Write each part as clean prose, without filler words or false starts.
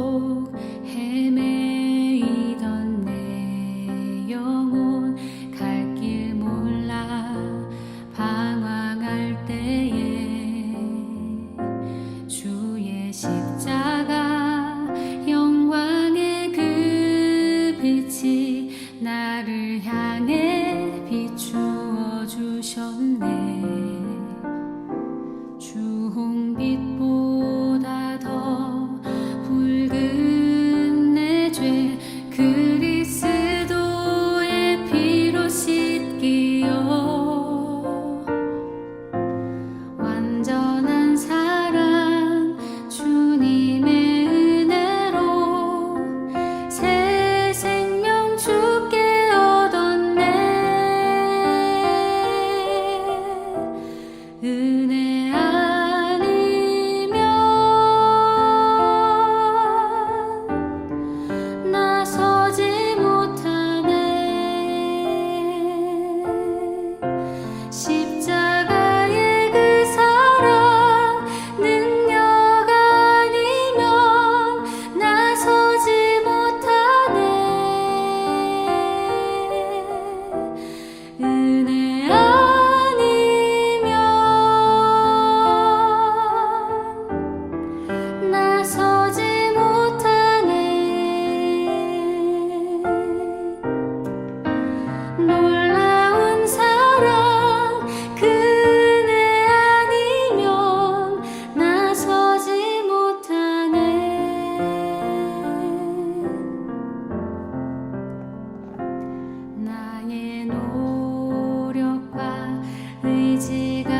속 헤매이던 내 영혼 갈 길 몰라 방황할 때에 주의 십자가 영광의 그 빛이 나를 향해 비추어 주셨네. 주홍빛보다 더 붉은 내 죄 그리스도의 피로 씻기어 완전한 사랑 주님의 은혜로 새 생명 주께 얻었네. 은혜 아니면 나서지 못하네. 십자가의 그 사랑 능력 아니면 나서지 못하네. 은혜 아니면 나서지 못하네. 놀라운 사랑 그 은혜 아니면 나서지 못하네. 나의 노력과 의지가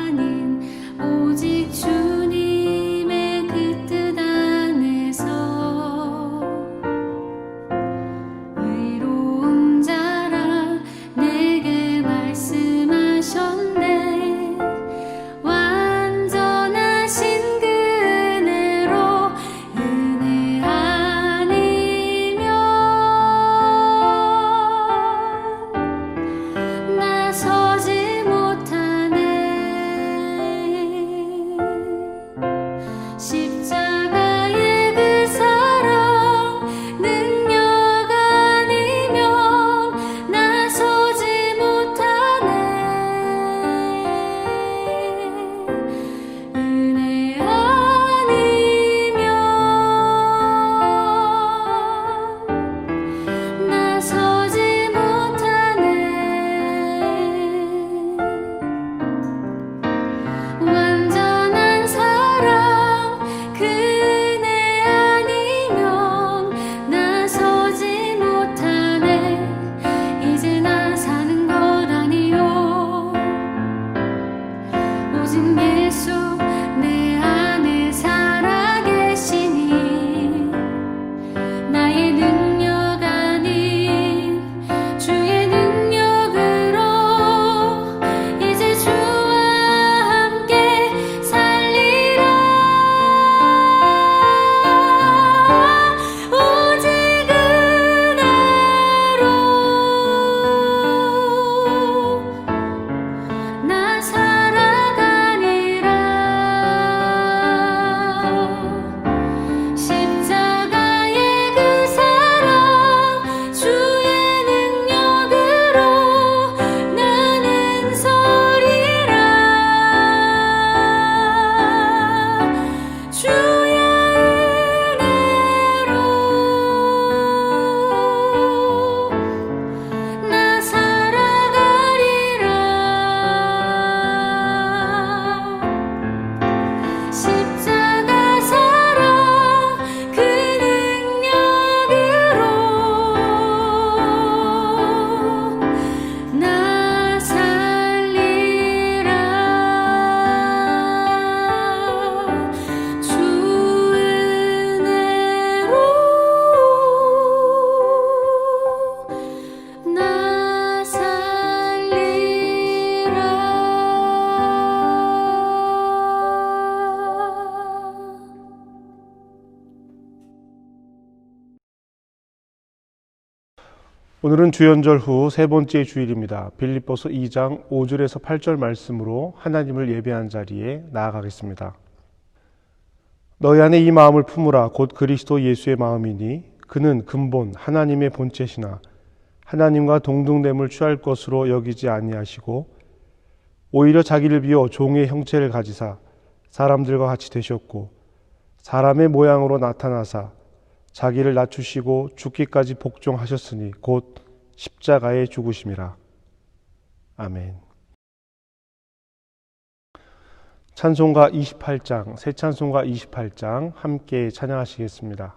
아닌 오직 주님의 그 뜻 안에서 의로운 자라 내게 말씀하셨네. 완전하신 그 은혜로 은혜 아니면 나서지 못하네. 십자가의 그 사랑 능력 아니면 나서지 못하네. 은혜 아니면 나서지 못하네. 완전한 사랑 그 은혜 아니면 나서지 못하네. 이제 나 사는 것 아니요 오직 예수 내 안에 살아계시니 나의 능력 아닌 주의 능력으로 이제 주와 함께 살리라. 오직 은혜로 나 살아가리라. 십자가의 그 사랑 주의 능력으로 나는 서리라. 주의 은혜로 나 살아가리라. 십자가 사랑 그 능력으로 나 살리라. 주 은혜로 나 살리라. 오늘은 주연절 후 세 번째 주일입니다. 빌립보서 2장 5절에서 8절 말씀으로 하나님을 예배한 자리에 나아가겠습니다. 너희 안에 이 마음을 품으라. 곧 그리스도 예수의 마음이니 그는 근본 하나님의 본체시나 하나님과 동등됨을 취할 것으로 여기지 아니하시고 오히려 자기를 비워 종의 형체를 가지사 사람들과 같이 되셨고 사람의 모양으로 나타나사 자기를 낮추시고 죽기까지 복종하셨으니 곧 십자가에 죽으심이라. 아멘. 찬송가 28장, 새 찬송가 28장 함께 찬양하시겠습니다.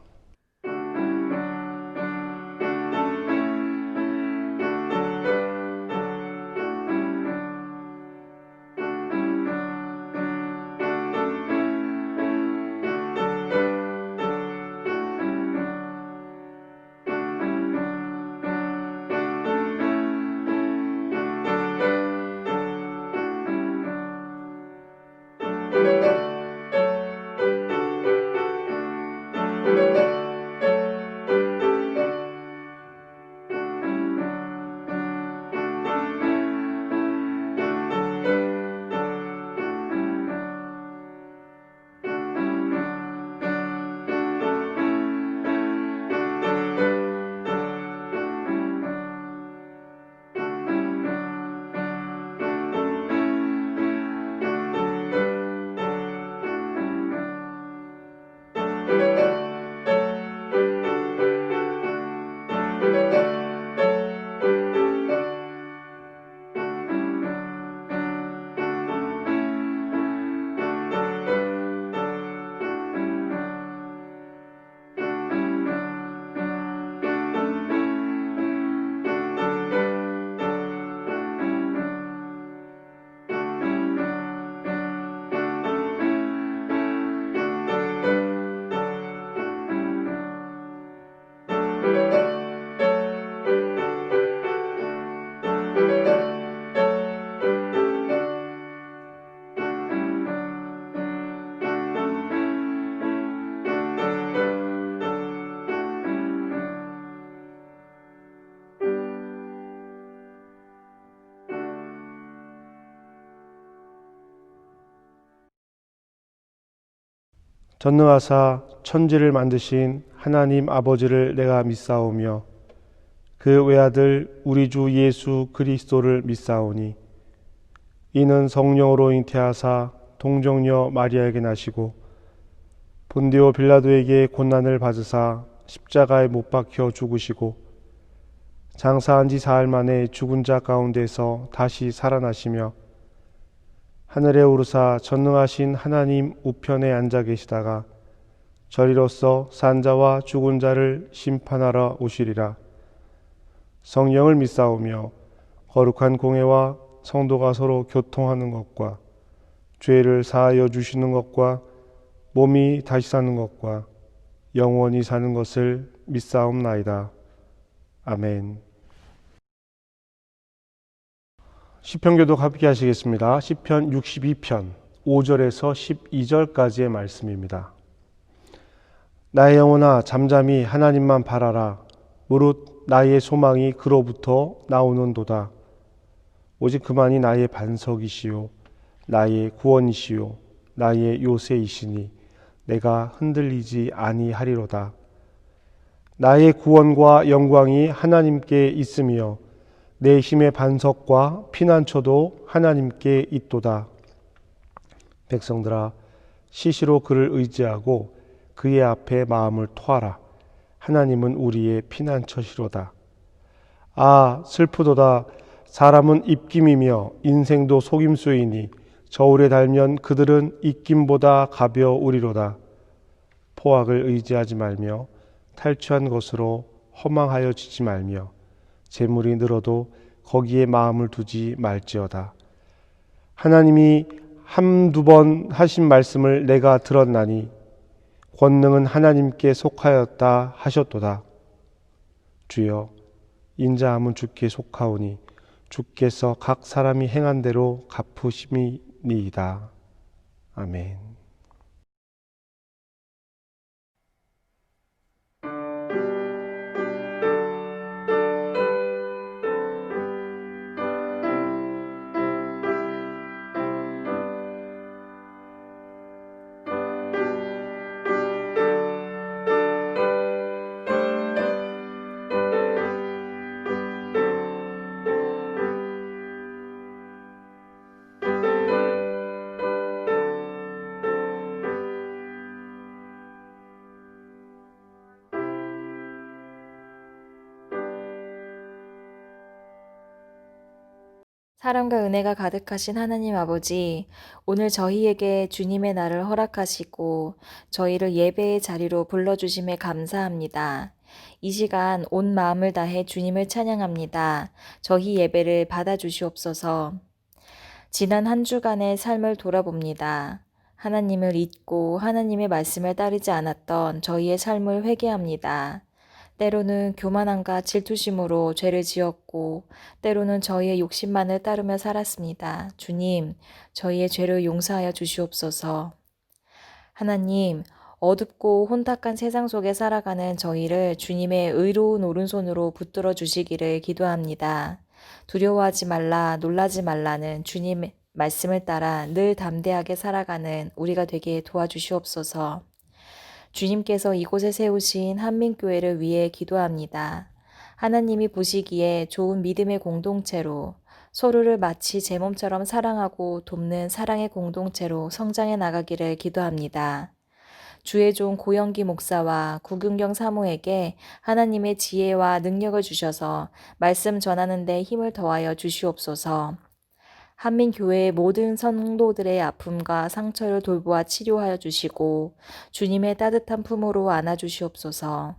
전능하사 천지를 만드신 하나님 아버지를 내가 믿사오며 그 외아들 우리 주 예수 그리스도를 믿사오니 이는 성령으로 잉태하사 동정녀 마리아에게 나시고 본디오 빌라도에게 고난을 받으사 십자가에 못 박혀 죽으시고 장사한 지 사흘 만에 죽은 자 가운데서 다시 살아나시며 하늘에 오르사 전능하신 하나님 우편에 앉아 계시다가 저리로서 산 자와 죽은 자를 심판하러 오시리라. 성령을 믿사오며 거룩한 공회와 성도가 서로 교통하는 것과 죄를 사하여 주시는 것과 몸이 다시 사는 것과 영원히 사는 것을 믿사옵나이다. 아멘. 시편교독 함께 하시겠습니다. 시편 62편 5절에서 12절까지의 말씀입니다. 나의 영혼아 잠잠히 하나님만 바라라. 무릇 나의 소망이 그로부터 나오는도다. 오직 그만이 나의 반석이시요 나의 구원이시요 나의 요새이시니 내가 흔들리지 아니하리로다. 나의 구원과 영광이 하나님께 있으며 내 힘의 반석과 피난처도 하나님께 있도다. 백성들아 시시로 그를 의지하고 그의 앞에 마음을 토하라. 하나님은 우리의 피난처시로다. 아 슬프도다. 사람은 입김이며 인생도 속임수이니 저울에 달면 그들은 입김보다 가벼우리로다. 포악을 의지하지 말며 탈취한 것으로 허망하여 지지 말며 재물이 늘어도 거기에 마음을 두지 말지어다. 하나님이 한두 번 하신 말씀을 내가 들었나니 권능은 하나님께 속하였다 하셨도다. 주여 인자함은 주께 속하오니 주께서 각 사람이 행한 대로 갚으심이니이다. 아멘. 사랑과 은혜가 가득하신 하나님 아버지, 오늘 저희에게 주님의 날을 허락하시고 저희를 예배의 자리로 불러주심에 감사합니다. 이 시간 온 마음을 다해 주님을 찬양합니다. 저희 예배를 받아주시옵소서. 지난 한 주간의 삶을 돌아봅니다. 하나님을 잊고 하나님의 말씀을 따르지 않았던 저희의 삶을 회개합니다. 때로는 교만함과 질투심으로 죄를 지었고, 때로는 저희의 욕심만을 따르며 살았습니다. 주님, 저희의 죄를 용서하여 주시옵소서. 하나님, 어둡고 혼탁한 세상 속에 살아가는 저희를 주님의 의로운 오른손으로 붙들어 주시기를 기도합니다. 두려워하지 말라, 놀라지 말라는 주님의 말씀을 따라 늘 담대하게 살아가는 우리가 되게 도와주시옵소서. 주님께서 이곳에 세우신 한민교회를 위해 기도합니다. 하나님이 보시기에 좋은 믿음의 공동체로 서로를 마치 제 몸처럼 사랑하고 돕는 사랑의 공동체로 성장해 나가기를 기도합니다. 주의 종 고영기 목사와 구경경 사모에게 하나님의 지혜와 능력을 주셔서 말씀 전하는 데 힘을 더하여 주시옵소서. 한민교회의 모든 성도들의 아픔과 상처를 돌보아 치료하여 주시고 주님의 따뜻한 품으로 안아 주시옵소서.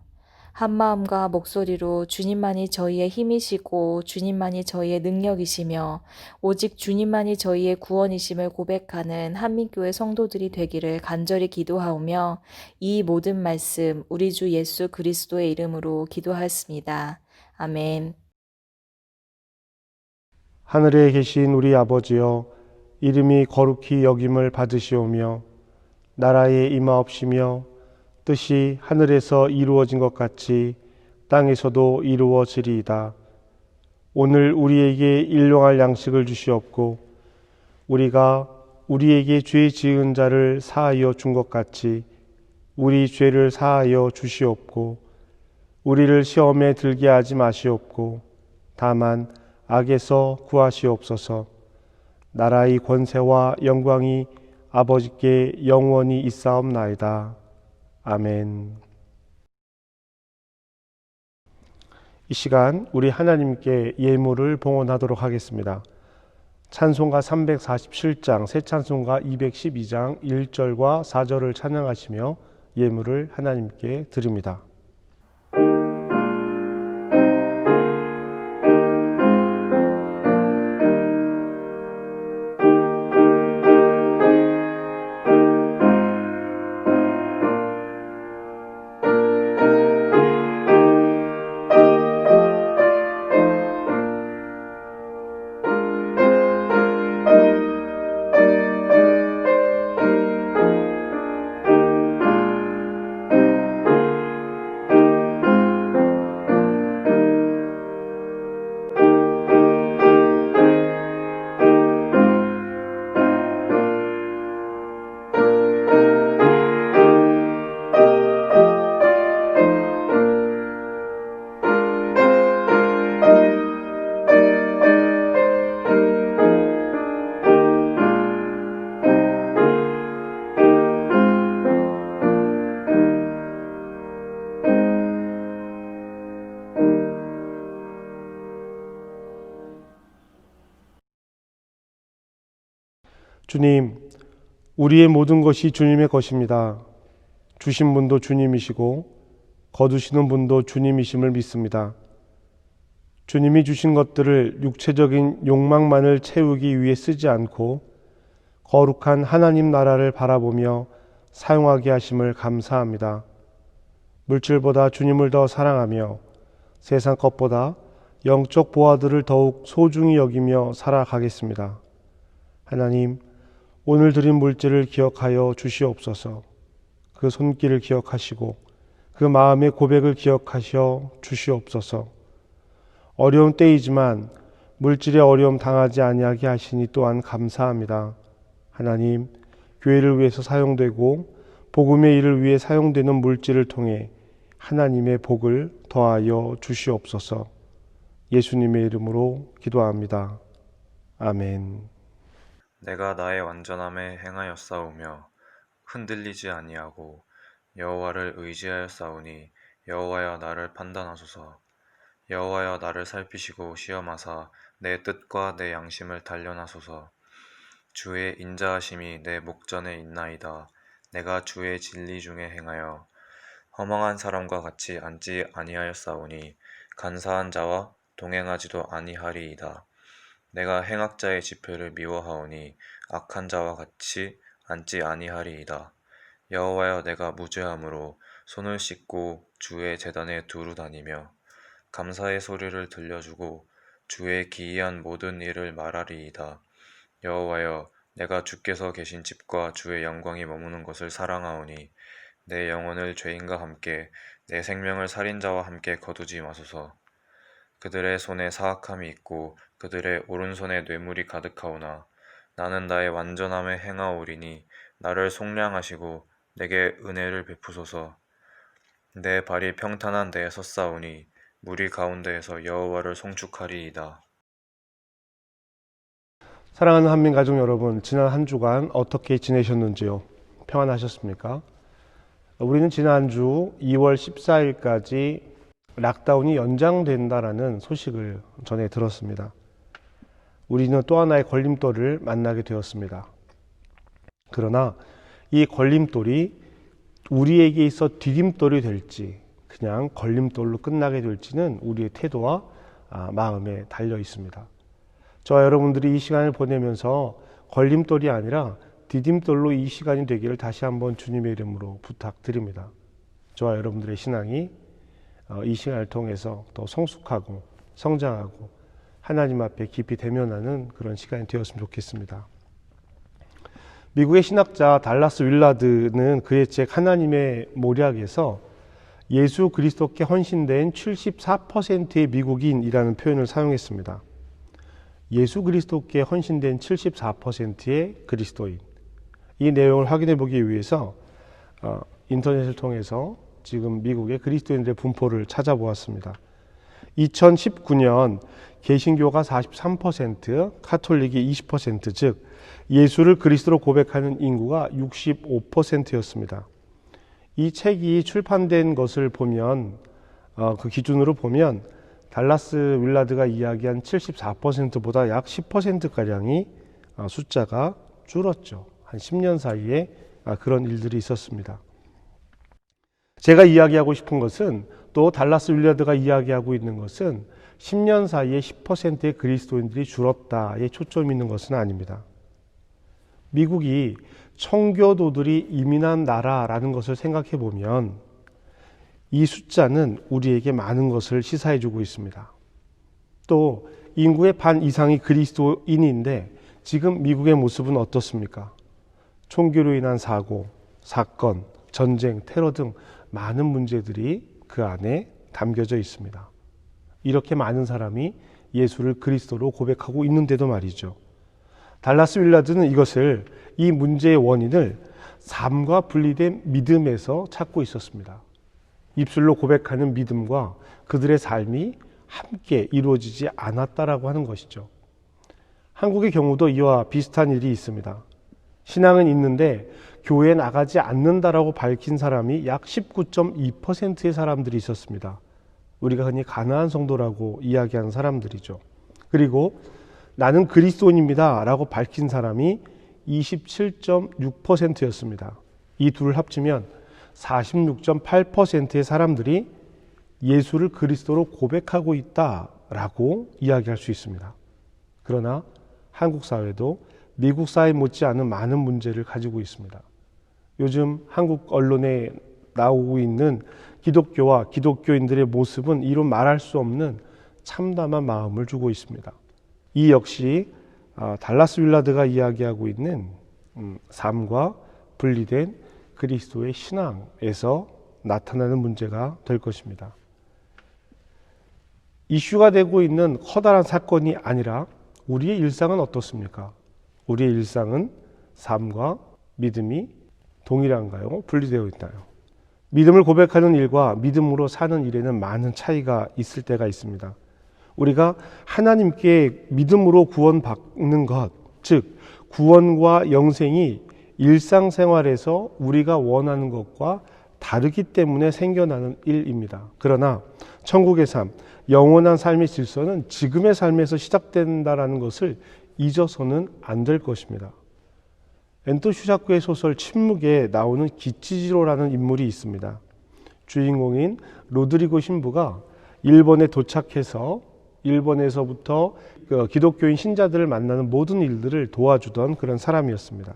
한마음과 목소리로 주님만이 저희의 힘이시고 주님만이 저희의 능력이시며 오직 주님만이 저희의 구원이심을 고백하는 한민교회 성도들이 되기를 간절히 기도하오며 이 모든 말씀 우리 주 예수 그리스도의 이름으로 기도하였습니다. 아멘. 하늘에 계신 우리 아버지여, 이름이 거룩히 여김을 받으시오며 나라에 임하옵시며 뜻이 하늘에서 이루어진 것 같이 땅에서도 이루어지리이다. 오늘 우리에게 일용할 양식을 주시옵고 우리가 우리에게 죄 지은 자를 사하여 준 것 같이 우리 죄를 사하여 주시옵고 우리를 시험에 들게 하지 마시옵고 다만 악에서 구하시옵소서. 나라의 권세와 영광이 아버지께 영원히 있사옵나이다. 아멘. 이 시간 우리 하나님께 예물을 봉헌하도록 하겠습니다. 찬송가 347장, 새 찬송가 212장 1절과 4절을 찬양하시며 예물을 하나님께 드립니다. 주님, 우리의 모든 것이 주님의 것입니다. 주신 분도 주님이시고 거두시는 분도 주님이심을 믿습니다. 주님이 주신 것들을 육체적인 욕망만을 채우기 위해 쓰지 않고 거룩한 하나님 나라를 바라보며 사용하게 하심을 감사합니다. 물질보다 주님을 더 사랑하며 세상 것보다 영적 보화들을 더욱 소중히 여기며 살아가겠습니다. 하나님, 오늘 드린 물질을 기억하여 주시옵소서. 그 손길을 기억하시고 그 마음의 고백을 기억하셔 주시옵소서. 어려운 때이지만 물질의 어려움 당하지 아니하게 하시니 또한 감사합니다. 하나님, 교회를 위해서 사용되고 복음의 일을 위해 사용되는 물질을 통해 하나님의 복을 더하여 주시옵소서. 예수님의 이름으로 기도합니다. 아멘. 내가 나의 완전함에 행하였사오며 흔들리지 아니하고 여호와를 의지하였사오니 여호와여 나를 판단하소서. 여호와여 나를 살피시고 시험하사 내 뜻과 내 양심을 단련하소서. 주의 인자하심이 내 목전에 있나이다. 내가 주의 진리 중에 행하여 허망한 사람과 같이 앉지 아니하였사오니 간사한 자와 동행하지도 아니하리이다. 내가 행악자의 지표를 미워하오니 악한 자와 같이 앉지 아니하리이다. 여호와여 내가 무죄함으로 손을 씻고 주의 제단에 두루 다니며 감사의 소리를 들려주고 주의 기이한 모든 일을 말하리이다. 여호와여 내가 주께서 계신 집과 주의 영광이 머무는 것을 사랑하오니 내 영혼을 죄인과 함께 내 생명을 살인자와 함께 거두지 마소서. 그들의 손에 사악함이 있고 그들의 오른손에 뇌물이 가득하오나 나는 나의 완전함에 행하오리니 나를 속량하시고 내게 은혜를 베푸소서. 내 발이 평탄한 데에 섰사오니 무리 가운데에서 여호와를 송축하리이다. 사랑하는 한민가족 여러분, 지난 한 주간 어떻게 지내셨는지요? 평안하셨습니까? 우리는 지난주 2월 14일까지 락다운이 연장된다라는 소식을 전해 들었습니다. 우리는 또 하나의 걸림돌을 만나게 되었습니다. 그러나 이 걸림돌이 우리에게 있어 디딤돌이 될지 그냥 걸림돌로 끝나게 될지는 우리의 태도와 마음에 달려 있습니다. 저와 여러분들이 이 시간을 보내면서 걸림돌이 아니라 디딤돌로 이 시간이 되기를 다시 한번 주님의 이름으로 부탁드립니다. 저와 여러분들의 신앙이 이 시간을 통해서 더 성숙하고 성장하고 하나님 앞에 깊이 대면하는 그런 시간이 되었으면 좋겠습니다. 미국의 신학자 달라스 윌라드는 그의 책 하나님의 모략에서 예수 그리스도께 헌신된 74%의 미국인이라는 표현을 사용했습니다. 예수 그리스도께 헌신된 74%의 그리스도인. 이 내용을 확인해 보기 위해서 인터넷을 통해서 지금 미국의 그리스도인들의 분포를 찾아보았습니다. 2019년 개신교가 43%, 카톨릭이 20%, 즉 예수를 그리스도로 고백하는 인구가 65%였습니다. 이 책이 출판된 것을 보면 그 기준으로 보면 달라스 윌라드가 이야기한 74%보다 약 10%가량이 숫자가 줄었죠. 한 10년 사이에 그런 일들이 있었습니다. 제가 이야기하고 싶은 것은 또 달라스 윌라드가 이야기하고 있는 것은 10년 사이에 10%의 그리스도인들이 줄었다에 초점이 있는 것은 아닙니다. 미국이 청교도들이 이민한 나라라는 것을 생각해 보면 이 숫자는 우리에게 많은 것을 시사해 주고 있습니다. 또 인구의 반 이상이 그리스도인인데 지금 미국의 모습은 어떻습니까? 총기로 인한 사고, 사건, 전쟁, 테러 등 많은 문제들이 그 안에 담겨져 있습니다. 이렇게 많은 사람이 예수를 그리스도로 고백하고 있는데도 말이죠. 달라스 윌라드는 이 문제의 원인을 삶과 분리된 믿음에서 찾고 있었습니다. 입술로 고백하는 믿음과 그들의 삶이 함께 이루어지지 않았다라고 하는 것이죠. 한국의 경우도 이와 비슷한 일이 있습니다. 신앙은 있는데 교회에 나가지 않는다라고 밝힌 사람이 약 19.2%의 사람들이 있었습니다. 우리가 흔히 가나안 성도라고 이야기하는 사람들이죠. 그리고 나는 그리스도인입니다 라고 밝힌 사람이 27.6%였습니다. 이 둘을 합치면 46.8%의 사람들이 예수를 그리스도로 고백하고 있다라고 이야기할 수 있습니다. 그러나 한국 사회도 미국 사회 못지않은 많은 문제를 가지고 있습니다. 요즘 한국 언론에 나오고 있는 기독교와 기독교인들의 모습은 이루 말할 수 없는 참담한 마음을 주고 있습니다. 이 역시 달라스 윌라드가 이야기하고 있는 삶과 분리된 그리스도의 신앙에서 나타나는 문제가 될 것입니다. 이슈가 되고 있는 커다란 사건이 아니라 우리의 일상은 어떻습니까? 우리의 일상은 삶과 믿음이 동일한가요? 분리되어 있나요? 믿음을 고백하는 일과 믿음으로 사는 일에는 많은 차이가 있을 때가 있습니다. 우리가 하나님께 믿음으로 구원받는 것, 즉 구원과 영생이 일상생활에서 우리가 원하는 것과 다르기 때문에 생겨나는 일입니다. 그러나 천국의 삶, 영원한 삶의 질서는 지금의 삶에서 시작된다는 것을 잊어서는 안 될 것입니다. 엔토 슈샤쿠의 소설 침묵에 나오는 기치지로라는 인물이 있습니다. 주인공인 로드리고 신부가 일본에 도착해서 일본에서부터 기독교인 신자들을 만나는 모든 일들을 도와주던 그런 사람이었습니다.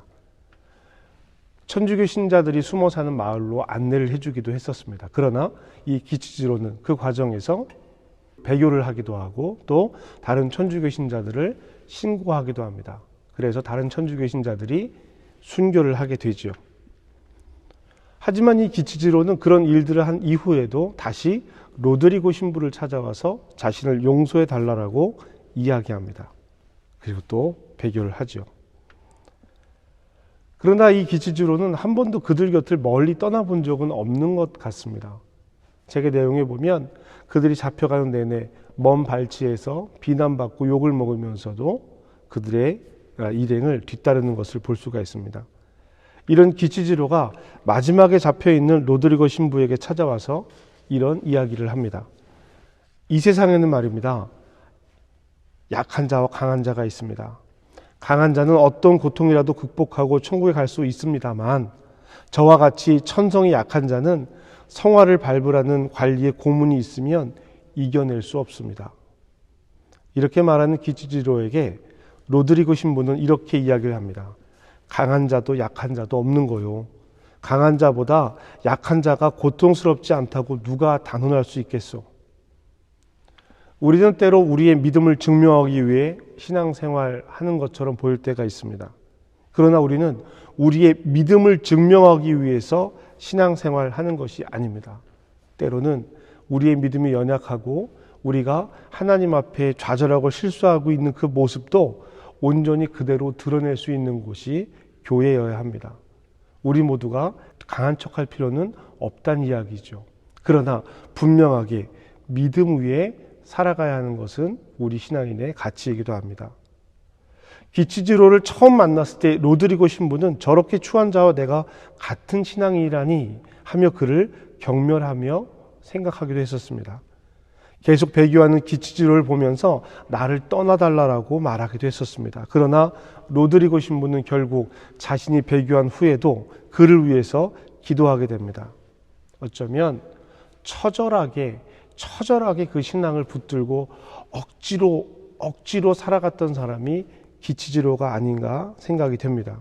천주교 신자들이 숨어 사는 마을로 안내를 해주기도 했었습니다. 그러나 이 기치지로는 그 과정에서 배교를 하기도 하고 또 다른 천주교 신자들을 신고하기도 합니다. 그래서 다른 천주교 신자들이 순교를 하게 되지요. 하지만 이 기치지로는 그런 일들을 한 이후에도 다시 로드리고 신부를 찾아와서 자신을 용서해 달라고 이야기합니다. 그리고 또 배교를 하죠. 그러나 이 기치지로는 한 번도 그들 곁을 멀리 떠나본 적은 없는 것 같습니다. 책의 내용에 보면 그들이 잡혀가는 내내 먼 발치에서 비난받고 욕을 먹으면서도 그들의 일행을 뒤따르는 것을 볼 수가 있습니다. 이런 기치지로가 마지막에 잡혀있는 로드리고 신부에게 찾아와서 이런 이야기를 합니다. 이 세상에는 말입니다. 약한 자와 강한 자가 있습니다. 강한 자는 어떤 고통이라도 극복하고 천국에 갈 수 있습니다만 저와 같이 천성이 약한 자는 성화를 밟으라는 관리의 고문이 있으면 이겨낼 수 없습니다. 이렇게 말하는 기치지로에게 로드리고 신부는 이렇게 이야기를 합니다. 강한 자도 약한 자도 없는 거요. 강한 자보다 약한 자가 고통스럽지 않다고 누가 단언할 수 있겠소? 우리는 때로 우리의 믿음을 증명하기 위해 신앙생활하는 것처럼 보일 때가 있습니다. 그러나 우리는 우리의 믿음을 증명하기 위해서 신앙생활하는 것이 아닙니다. 때로는 우리의 믿음이 연약하고 우리가 하나님 앞에 좌절하고 실수하고 있는 그 모습도 온전히 그대로 드러낼 수 있는 곳이 교회여야 합니다. 우리 모두가 강한 척할 필요는 없다는 이야기죠. 그러나 분명하게 믿음 위에 살아가야 하는 것은 우리 신앙인의 가치이기도 합니다. 기치지로를 처음 만났을 때 로드리고 신부는 저렇게 추한 자와 내가 같은 신앙이라니 하며 그를 경멸하며 생각하기도 했었습니다. 계속 배교하는 기치지로를 보면서 나를 떠나달라고 말하기도 했었습니다. 그러나 로드리고 신부는 결국 자신이 배교한 후에도 그를 위해서 기도하게 됩니다. 어쩌면 처절하게 그 신앙을 붙들고 억지로 살아갔던 사람이 기치지로가 아닌가 생각이 됩니다.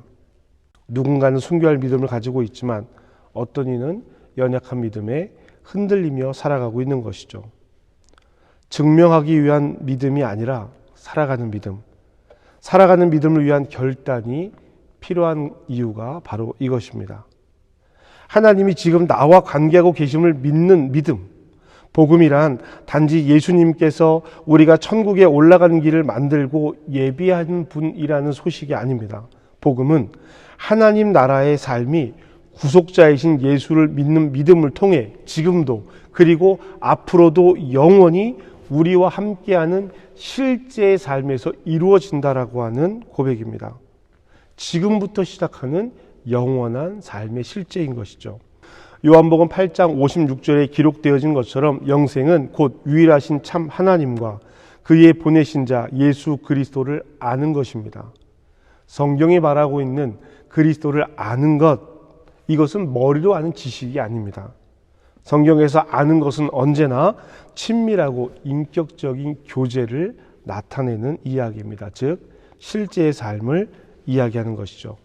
누군가는 순교할 믿음을 가지고 있지만 어떤 이는 연약한 믿음에 흔들리며 살아가고 있는 것이죠. 증명하기 위한 믿음이 아니라 살아가는 믿음을 위한 결단이 필요한 이유가 바로 이것입니다. 하나님이 지금 나와 관계하고 계심을 믿는 믿음. 복음이란 단지 예수님께서 우리가 천국에 올라가는 길을 만들고 예비한 분이라는 소식이 아닙니다. 복음은 하나님 나라의 삶이 구속자이신 예수를 믿는 믿음을 통해 지금도 그리고 앞으로도 영원히 우리와 함께하는 실제의 삶에서 이루어진다라고 하는 고백입니다. 지금부터 시작하는 영원한 삶의 실제인 것이죠. 요한복음 8장 56절에 기록되어진 것처럼 영생은 곧 유일하신 참 하나님과 그의 보내신 자 예수 그리스도를 아는 것입니다. 성경이 말하고 있는 그리스도를 아는 것, 이것은 머리로 아는 지식이 아닙니다. 성경에서 아는 것은 언제나 친밀하고 인격적인 교제를 나타내는 이야기입니다. 즉 실제의 삶을 이야기하는 것이죠.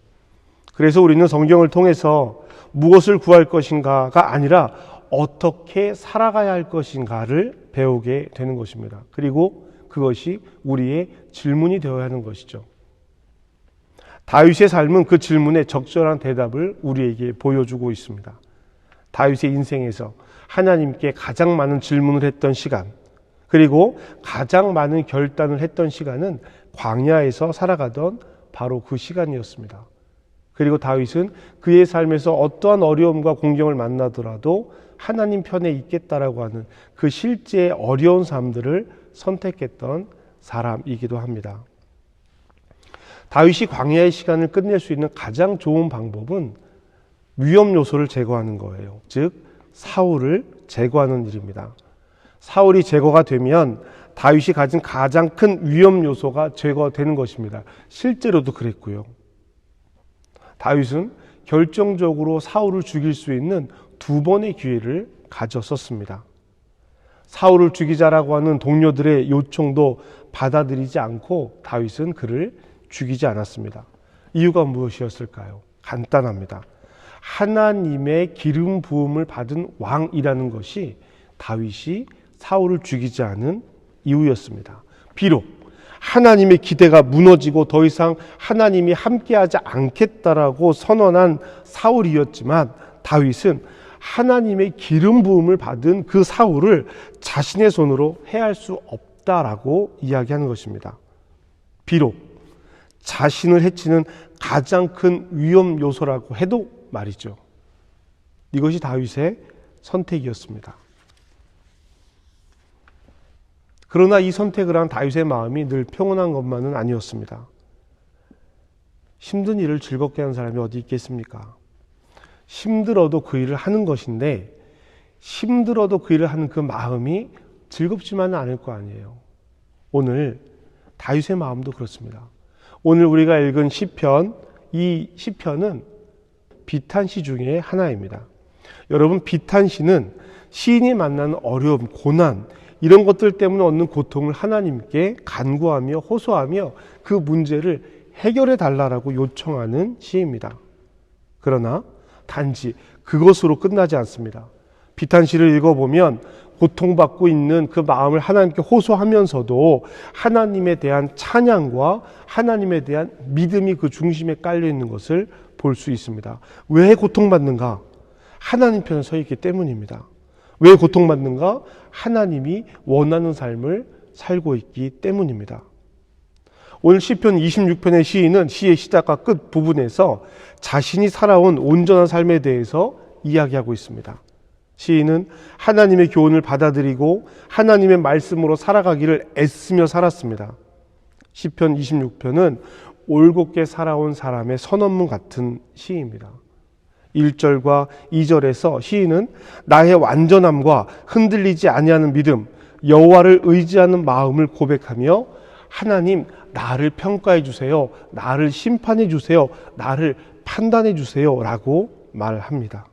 그래서 우리는 성경을 통해서 무엇을 구할 것인가가 아니라 어떻게 살아가야 할 것인가를 배우게 되는 것입니다. 그리고 그것이 우리의 질문이 되어야 하는 것이죠. 다윗의 삶은 그 질문에 적절한 대답을 우리에게 보여주고 있습니다. 다윗의 인생에서 하나님께 가장 많은 질문을 했던 시간, 그리고 가장 많은 결단을 했던 시간은 광야에서 살아가던 바로 그 시간이었습니다. 그리고 다윗은 그의 삶에서 어떠한 어려움과 공경을 만나더라도 하나님 편에 있겠다라고 하는 그 실제의 어려운 삶들을 선택했던 사람이기도 합니다. 다윗이 광야의 시간을 끝낼 수 있는 가장 좋은 방법은 위험 요소를 제거하는 거예요. 즉 사울을 제거하는 일입니다. 사울이 제거가 되면 다윗이 가진 가장 큰 위험 요소가 제거되는 것입니다. 실제로도 그랬고요. 다윗은 결정적으로 사울을 죽일 수 있는 2번의 기회를 가졌었습니다. 사울을 죽이자라고 하는 동료들의 요청도 받아들이지 않고 다윗은 그를 죽이지 않았습니다. 이유가 무엇이었을까요? 간단합니다. 하나님의 기름 부음을 받은 왕이라는 것이 다윗이 사울을 죽이지 않은 이유였습니다. 비록 하나님의 기대가 무너지고 더 이상 하나님이 함께하지 않겠다라고 선언한 사울이었지만 다윗은 하나님의 기름 부음을 받은 그 사울을 자신의 손으로 해할 수 없다라고 이야기하는 것입니다. 비록 자신을 해치는 가장 큰 위험 요소라고 해도 말이죠. 이것이 다윗의 선택이었습니다. 그러나 이 선택을 한 다윗의 마음이 늘 평온한 것만은 아니었습니다. 힘든 일을 즐겁게 하는 사람이 어디 있겠습니까? 힘들어도 그 일을 하는 것인데 힘들어도 그 일을 하는 그 마음이 즐겁지만은 않을 거 아니에요. 오늘 다윗의 마음도 그렇습니다. 오늘 우리가 읽은 시편, 이 시편은 비탄시 중에 하나입니다. 여러분, 비탄시는 시인이 만나는 어려움, 고난, 이런 것들 때문에 얻는 고통을 하나님께 간구하며 호소하며 그 문제를 해결해 달라고 요청하는 시입니다. 그러나 단지 그것으로 끝나지 않습니다. 비탄시를 읽어보면 고통받고 있는 그 마음을 하나님께 호소하면서도 하나님에 대한 찬양과 하나님에 대한 믿음이 그 중심에 깔려 있는 것을 볼 수 있습니다. 왜 고통받는가? 하나님 편에 서 있기 때문입니다. 왜 고통받는가? 하나님이 원하는 삶을 살고 있기 때문입니다. 오늘 시편 26편의 시인은 시의 시작과 끝 부분에서 자신이 살아온 온전한 삶에 대해서 이야기하고 있습니다. 시인은 하나님의 교훈을 받아들이고 하나님의 말씀으로 살아가기를 애쓰며 살았습니다. 시편 26편은 올곧게 살아온 사람의 선언문 같은 시입니다. 1절과 2절에서 시인은 나의 완전함과 흔들리지 아니하는 믿음, 여호와를 의지하는 마음을 고백하며 하나님, 나를 평가해 주세요. 나를 심판해 주세요. 나를 판단해 주세요. 라고 말합니다.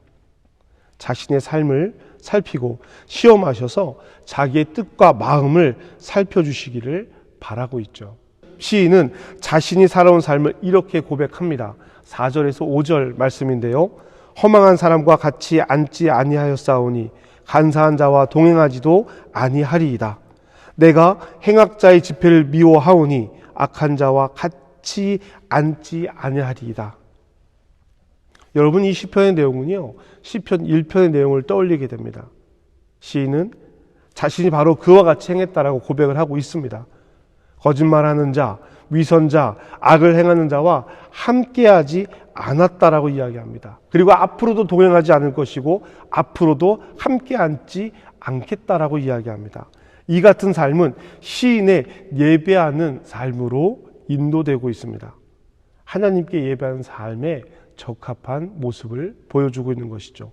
자신의 삶을 살피고 시험하셔서 자기의 뜻과 마음을 살펴주시기를 바라고 있죠. 시인은 자신이 살아온 삶을 이렇게 고백합니다. 4절에서 5절 말씀인데요. 허망한 사람과 같이 앉지 아니하였사오니 간사한 자와 동행하지도 아니하리이다. 내가 행악자의 집회를 미워하오니 악한 자와 같이 앉지 아니하리이다. 여러분, 이 시편의 내용은요, 시편 1편의 내용을 떠올리게 됩니다. 시인은 자신이 바로 그와 같이 행했다라고 고백을 하고 있습니다. 거짓말하는 자, 위선자, 악을 행하는 자와 함께하지 않았다라고 이야기합니다. 그리고 앞으로도 동행하지 않을 것이고 앞으로도 함께 앉지 않겠다라고 이야기합니다. 이 같은 삶은 시인의 예배하는 삶으로 인도되고 있습니다. 하나님께 예배하는 삶에 적합한 모습을 보여주고 있는 것이죠.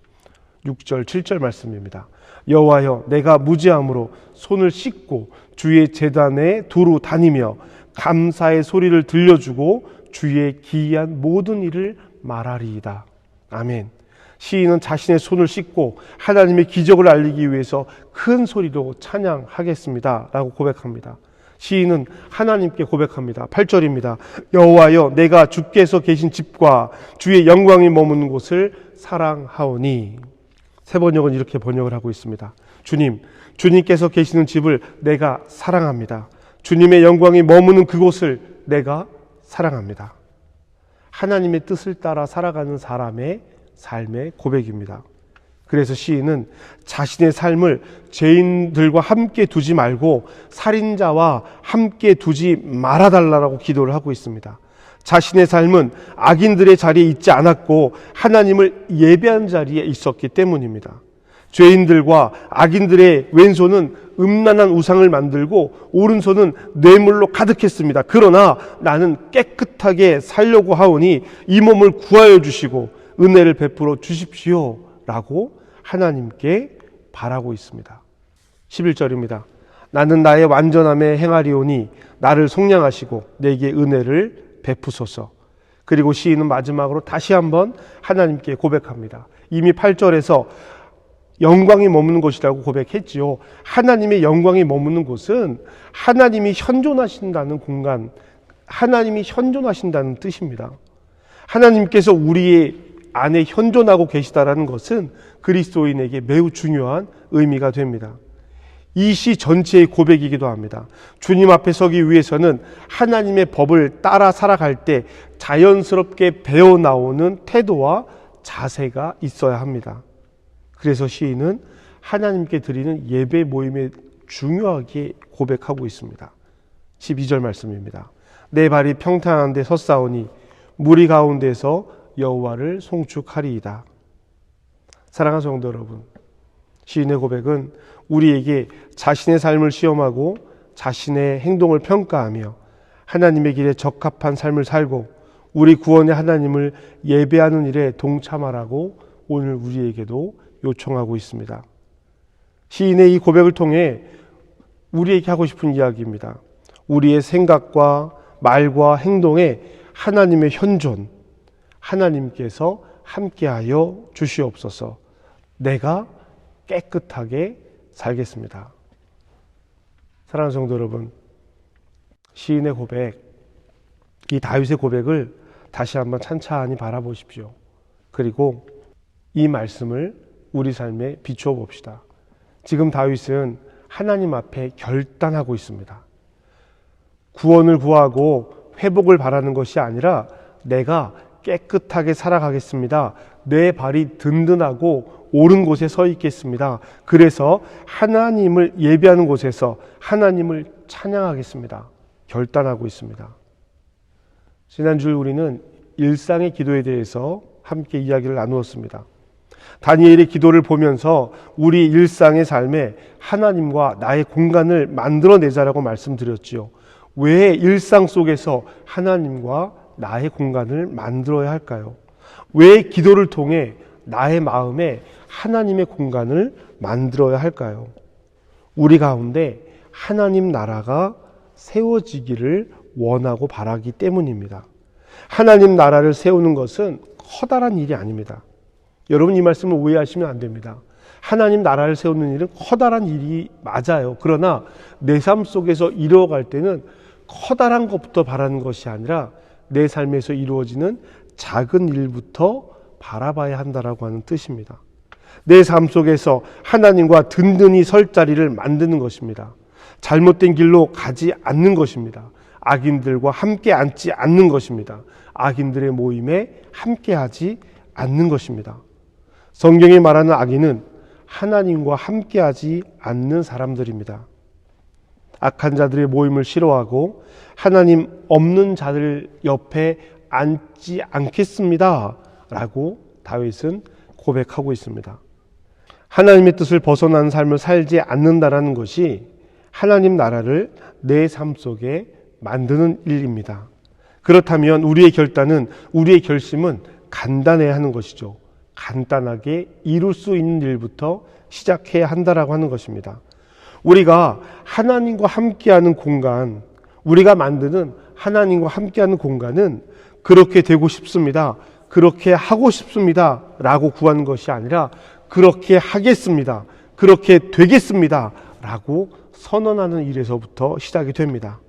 6절, 7절 말씀입니다. 여호와여, 내가 무지함으로 손을 씻고 주의 제단에 두루 다니며 감사의 소리를 들려주고 주의 기이한 모든 일을 말하리이다. 아멘. 시인은 자신의 손을 씻고 하나님의 기적을 알리기 위해서 큰 소리로 찬양하겠습니다 라고 고백합니다. 시인은 하나님께 고백합니다. 8절입니다. 여호와여, 내가 주께서 계신 집과 주의 영광이 머무는 곳을 사랑하오니. 세 번역은 이렇게 번역을 하고 있습니다. 주님, 주님께서 계시는 집을 내가 사랑합니다. 주님의 영광이 머무는 그곳을 내가 사랑합니다. 하나님의 뜻을 따라 살아가는 사람의 삶의 고백입니다. 그래서 시인은 자신의 삶을 죄인들과 함께 두지 말고 살인자와 함께 두지 말아달라고 기도를 하고 있습니다. 자신의 삶은 악인들의 자리에 있지 않았고 하나님을 예배한 자리에 있었기 때문입니다. 죄인들과 악인들의 왼손은 음란한 우상을 만들고 오른손은 뇌물로 가득했습니다. 그러나 나는 깨끗하게 살려고 하오니 이 몸을 구하여 주시고 은혜를 베풀어 주십시오 라고 하나님께 바라고 있습니다. 11절입니다. 나는 나의 완전함에 행하리오니 나를 속량하시고 내게 은혜를 베푸소서. 그리고 시인은 마지막으로 다시 한번 하나님께 고백합니다. 이미 8절에서 영광이 머무는 곳이라고 고백했지요. 하나님의 영광이 머무는 곳은 하나님이 현존하신다는 공간, 하나님이 현존하신다는 뜻입니다. 하나님께서 우리의 안에 현존하고 계시다라는 것은 그리스도인에게 매우 중요한 의미가 됩니다. 이 시 전체의 고백이기도 합니다. 주님 앞에 서기 위해서는 하나님의 법을 따라 살아갈 때 자연스럽게 배어 나오는 태도와 자세가 있어야 합니다. 그래서 시인은 하나님께 드리는 예배 모임에 중요하게 고백하고 있습니다. 12절 말씀입니다. 내 발이 평탄한 데 섰사오니 무리 가운데서 여호와를 송축하리이다. 사랑하는 성도 여러분, 시인의 고백은 우리에게 자신의 삶을 시험하고 자신의 행동을 평가하며 하나님의 길에 적합한 삶을 살고 우리 구원의 하나님을 예배하는 일에 동참하라고 오늘 우리에게도 요청하고 있습니다. 시인의 이 고백을 통해 우리에게 하고 싶은 이야기입니다. 우리의 생각과 말과 행동에 하나님의 현존, 하나님께서 함께하여 주시옵소서. 내가 깨끗하게 살겠습니다. 사랑하는 성도 여러분, 시인의 고백, 이 다윗의 고백을 다시 한번 찬찬히 바라보십시오. 그리고 이 말씀을 우리 삶에 비추어 봅시다. 지금 다윗은 하나님 앞에 결단하고 있습니다. 구원을 구하고 회복을 바라는 것이 아니라 내가 깨끗하게 살아가겠습니다. 내 발이 든든하고 옳은 곳에 서 있겠습니다. 그래서 하나님을 예배하는 곳에서 하나님을 찬양하겠습니다. 결단하고 있습니다. 지난주 우리는 일상의 기도에 대해서 함께 이야기를 나누었습니다. 다니엘의 기도를 보면서 우리 일상의 삶에 하나님과 나의 공간을 만들어내자라고 말씀드렸지요. 왜 일상 속에서 하나님과 나의 공간을 만들어야 할까요? 왜 기도를 통해 나의 마음에 하나님의 공간을 만들어야 할까요? 우리 가운데 하나님 나라가 세워지기를 원하고 바라기 때문입니다. 하나님 나라를 세우는 것은 커다란 일이 아닙니다. 여러분, 이 말씀을 오해하시면 안 됩니다. 하나님 나라를 세우는 일은 커다란 일이 맞아요. 그러나 내 삶 속에서 이루어갈 때는 커다란 것부터 바라는 것이 아니라 내 삶에서 이루어지는 작은 일부터 바라봐야 한다라고 하는 뜻입니다. 내 삶 속에서 하나님과 든든히 설 자리를 만드는 것입니다. 잘못된 길로 가지 않는 것입니다. 악인들과 함께 앉지 않는 것입니다. 악인들의 모임에 함께하지 않는 것입니다. 성경이 말하는 악인은 하나님과 함께하지 않는 사람들입니다. 악한 자들의 모임을 싫어하고 하나님 없는 자들 옆에 앉지 않겠습니다 라고 다윗은 고백하고 있습니다. 하나님의 뜻을 벗어나는 삶을 살지 않는다라는 것이 하나님 나라를 내 삶 속에 만드는 일입니다. 그렇다면 우리의 결단은, 우리의 결심은 간단해야 하는 것이죠. 간단하게 이룰 수 있는 일부터 시작해야 한다라고 하는 것입니다. 우리가 하나님과 함께하는 공간, 우리가 만드는 하나님과 함께하는 공간은 그렇게 되고 싶습니다, 그렇게 하고 싶습니다 라고 구하는 것이 아니라 그렇게 하겠습니다, 그렇게 되겠습니다 라고 선언하는 일에서부터 시작이 됩니다.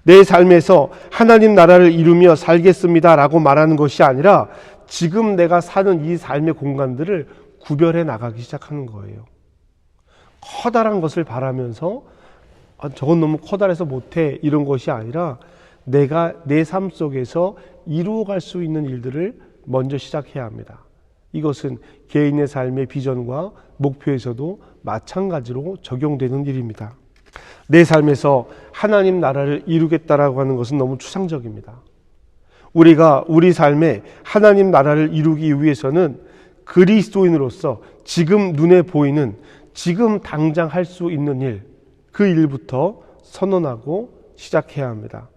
내 삶에서 하나님 나라를 이루며 살겠습니다 라고 말하는 것이 아니라 지금 내가 사는 이 삶의 공간들을 구별해 나가기 시작하는 거예요. 커다란 것을 바라면서 저건 너무 커다래서 못해 이런 것이 아니라 내가 내 삶 속에서 이루어갈 수 있는 일들을 먼저 시작해야 합니다. 이것은 개인의 삶의 비전과 목표에서도 마찬가지로 적용되는 일입니다. 내 삶에서 하나님 나라를 이루겠다라고 하는 것은 너무 추상적입니다. 우리가 우리 삶에 하나님 나라를 이루기 위해서는 그리스도인으로서 지금 눈에 보이는, 지금 당장 할 수 있는 일, 그 일부터 선언하고 시작해야 합니다.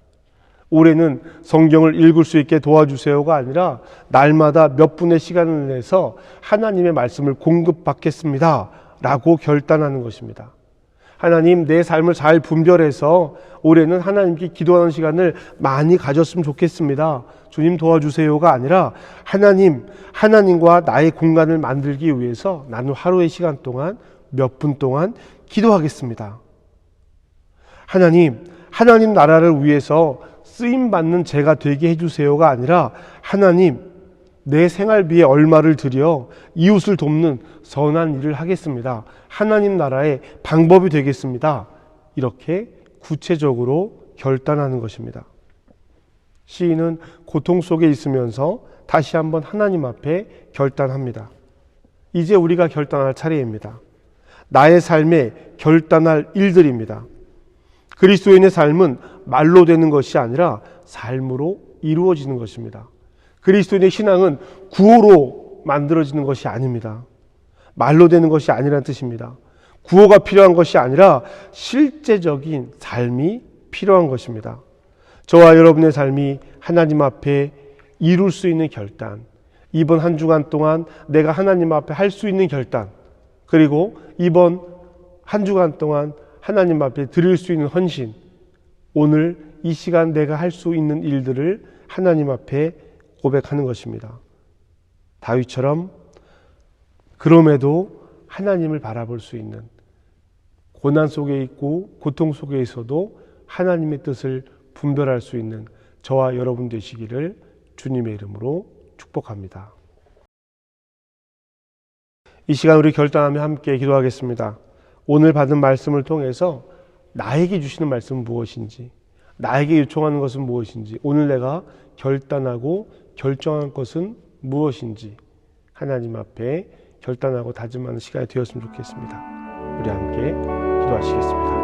올해는 성경을 읽을 수 있게 도와주세요가 아니라 날마다 몇 분의 시간을 내서 하나님의 말씀을 공급받겠습니다 라고 결단하는 것입니다. 하나님, 내 삶을 잘 분별해서 올해는 하나님께 기도하는 시간을 많이 가졌으면 좋겠습니다. 주님 도와주세요가 아니라 하나님과 나의 공간을 만들기 위해서 나는 하루의 시간 동안 몇 분 동안 기도하겠습니다. 하나님 나라를 위해서 쓰임받는 제가 되게 해주세요가 아니라 하나님, 내 생활비에 얼마를 들여 이웃을 돕는 선한 일을 하겠습니다. 하나님 나라의 방법이 되겠습니다. 이렇게 구체적으로 결단하는 것입니다. 시인은 고통 속에 있으면서 다시 한번 하나님 앞에 결단합니다. 이제 우리가 결단할 차례입니다. 나의 삶에 결단할 일들입니다. 그리스도인의 삶은 말로 되는 것이 아니라 삶으로 이루어지는 것입니다. 그리스도인의 신앙은 구호로 만들어지는 것이 아닙니다. 말로 되는 것이 아니라는 뜻입니다. 구호가 필요한 것이 아니라 실제적인 삶이 필요한 것입니다. 저와 여러분의 삶이 하나님 앞에 이룰 수 있는 결단, 이번 한 주간 동안 내가 하나님 앞에 할 수 있는 결단, 그리고 이번 한 주간 동안 하나님 앞에 드릴 수 있는 헌신, 오늘 이 시간 내가 할 수 있는 일들을 하나님 앞에 고백하는 것입니다. 다윗처럼 그럼에도 하나님을 바라볼 수 있는, 고난 속에 있고 고통 속에 있어도 하나님의 뜻을 분별할 수 있는 저와 여러분 되시기를 주님의 이름으로 축복합니다. 이 시간 우리 결단하며 함께 기도하겠습니다. 오늘 받은 말씀을 통해서 나에게 주시는 말씀은 무엇인지, 나에게 요청하는 것은 무엇인지, 오늘 내가 결단하고 결정한 것은 무엇인지 하나님 앞에 결단하고 다짐하는 시간이 되었으면 좋겠습니다. 우리 함께 기도하시겠습니다.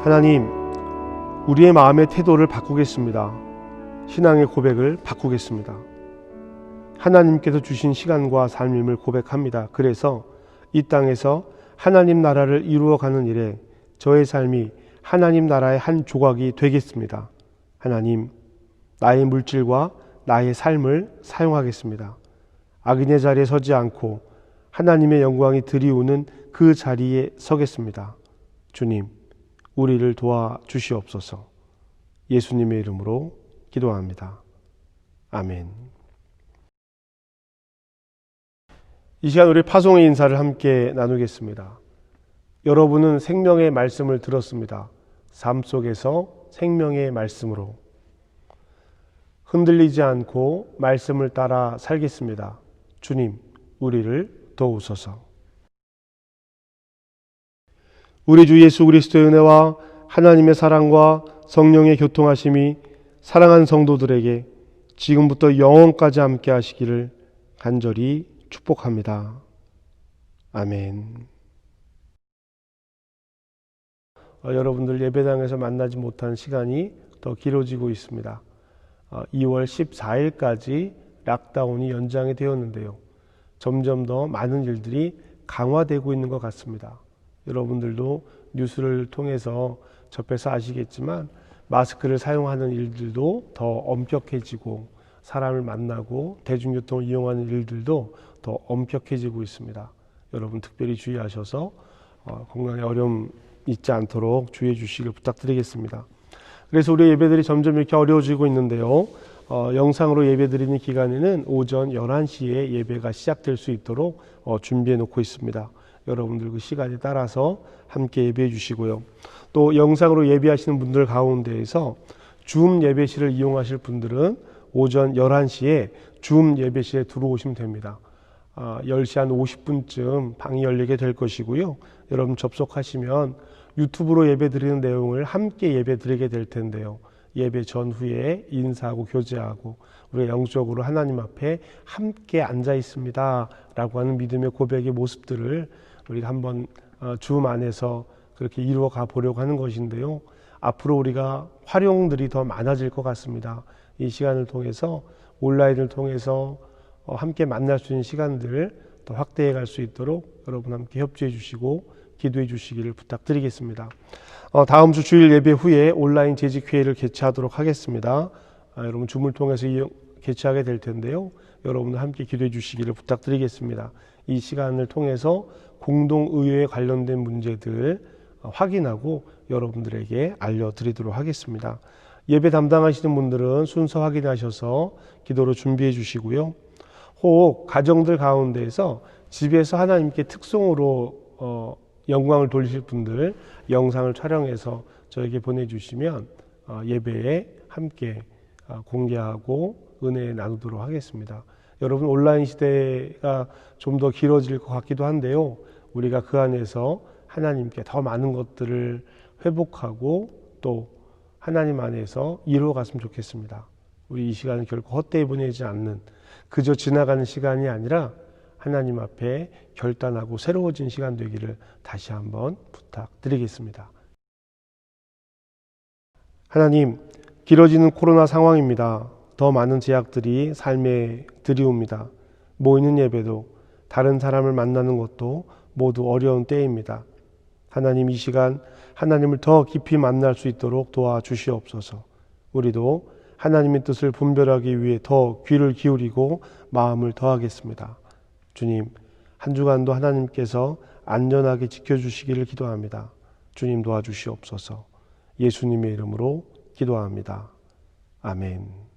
하나님, 우리의 마음의 태도를 바꾸겠습니다. 신앙의 고백을 바꾸겠습니다. 하나님께서 주신 시간과 삶임을 고백합니다. 그래서 이 땅에서 하나님 나라를 이루어가는 일에 저의 삶이 하나님 나라의 한 조각이 되겠습니다. 하나님, 나의 물질과 나의 삶을 사용하겠습니다. 악인의 자리에 서지 않고 하나님의 영광이 드리우는 그 자리에 서겠습니다. 주님, 우리를 도와주시옵소서. 예수님의 이름으로 기도합니다. 아멘. 이 시간 우리 파송의 인사를 함께 나누겠습니다. 여러분은 생명의 말씀을 들었습니다. 삶 속에서 생명의 말씀으로 흔들리지 않고 말씀을 따라 살겠습니다. 주님, 우리를 도우소서. 우리 주 예수 그리스도의 은혜와 하나님의 사랑과 성령의 교통하심이 사랑하는 성도들에게 지금부터 영원까지 함께 하시기를 간절히 축복합니다. 아멘. 여러분들 예배당에서 만나지 못한 시간이 더 길어지고 있습니다. 2월 14일까지 락다운이 연장이 되었는데요. 점점 더 많은 일들이 강화되고 있는 것 같습니다. 여러분들도 뉴스를 통해서 접해서 아시겠지만 마스크를 사용하는 일들도 더 엄격해지고 사람을 만나고 대중교통을 이용하는 일들도 더 엄격해지고 있습니다. 여러분 특별히 주의하셔서 건강에 어려움 있지 않도록 주의해 주시길 부탁드리겠습니다. 그래서 우리 예배들이 점점 이렇게 어려워지고 있는데요. 영상으로 예배 드리는 기간에는 오전 11시에 예배가 시작될 수 있도록 준비해 놓고 있습니다. 여러분들 그 시간에 따라서 함께 예배해 주시고요. 또 영상으로 예배하시는 분들 가운데에서 줌 예배실을 이용하실 분들은 오전 11시에 줌 예배실에 들어오시면 됩니다. 10시 한 50분쯤 방이 열리게 될 것이고요. 여러분 접속하시면 유튜브로 예배 드리는 내용을 함께 예배 드리게 될 텐데요. 예배 전후에 인사하고 교제하고 우리가 영적으로 하나님 앞에 함께 앉아 있습니다 라고 하는 믿음의 고백의 모습들을 우리가 한번 줌 안에서 그렇게 이루어 가 보려고 하는 것인데요. 앞으로 우리가 활용들이 더 많아질 것 같습니다. 이 시간을 통해서 온라인을 통해서 함께 만날 수 있는 시간들 더 확대해 갈 수 있도록 여러분 함께 협조해 주시고 기도해 주시기를 부탁드리겠습니다. 다음 주 주일 예배 후에 온라인 재직회의를 개최하도록 하겠습니다. 여러분 줌을 통해서 개최하게 될 텐데요. 여러분들 함께 기도해 주시기를 부탁드리겠습니다. 이 시간을 통해서 공동의회에 관련된 문제들 확인하고 여러분들에게 알려드리도록 하겠습니다. 예배 담당하시는 분들은 순서 확인하셔서 기도로 준비해 주시고요. 혹 가정들 가운데에서 집에서 하나님께 특송으로 영광을 돌리실 분들 영상을 촬영해서 저에게 보내주시면 예배에 함께 공개하고 은혜 나누도록 하겠습니다. 여러분 온라인 시대가 좀 더 길어질 것 같기도 한데요. 우리가 그 안에서 하나님께 더 많은 것들을 회복하고 또 하나님 안에서 이루어갔으면 좋겠습니다. 우리 이 시간을 결코 헛되이 보내지 않는 그저 지나가는 시간이 아니라 하나님 앞에 결단하고 새로워진 시간 되기를 다시 한번 부탁드리겠습니다. 하나님, 길어지는 코로나 상황입니다. 더 많은 제약들이 삶에 들이옵니다. 모이는 예배도 다른 사람을 만나는 것도 모두 어려운 때입니다. 하나님, 이 시간 하나님을 더 깊이 만날 수 있도록 도와주시옵소서. 우리도 하나님의 뜻을 분별하기 위해 더 귀를 기울이고 마음을 더하겠습니다. 주님, 한 주간도 하나님께서 안전하게 지켜주시기를 기도합니다. 주님 도와주시옵소서. 예수님의 이름으로 기도합니다. 아멘.